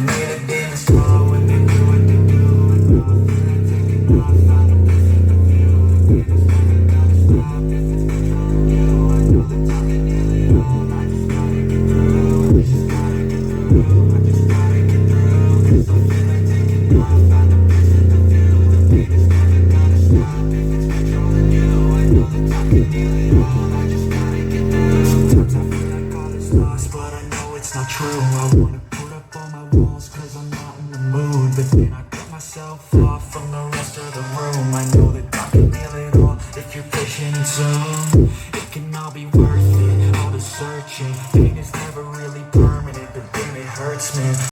made a dance floor when they do what they do. And now I feel like taking off. I don't listen to you. And it's never gonna stop if it's controlling you. I know that I can heal it all. I just gotta get through. I just gotta get through. I just gotta get through. 'Cause I feel like taking off. I don't listen to you. And it's never gonna stop if it's controlling you. I know that I can heal it all. I just gotta get through. Sometimes I feel like all is lost, but I know it's not true. I wanna put up all my walls 'cause I'm not in the mood, but then I cut myself off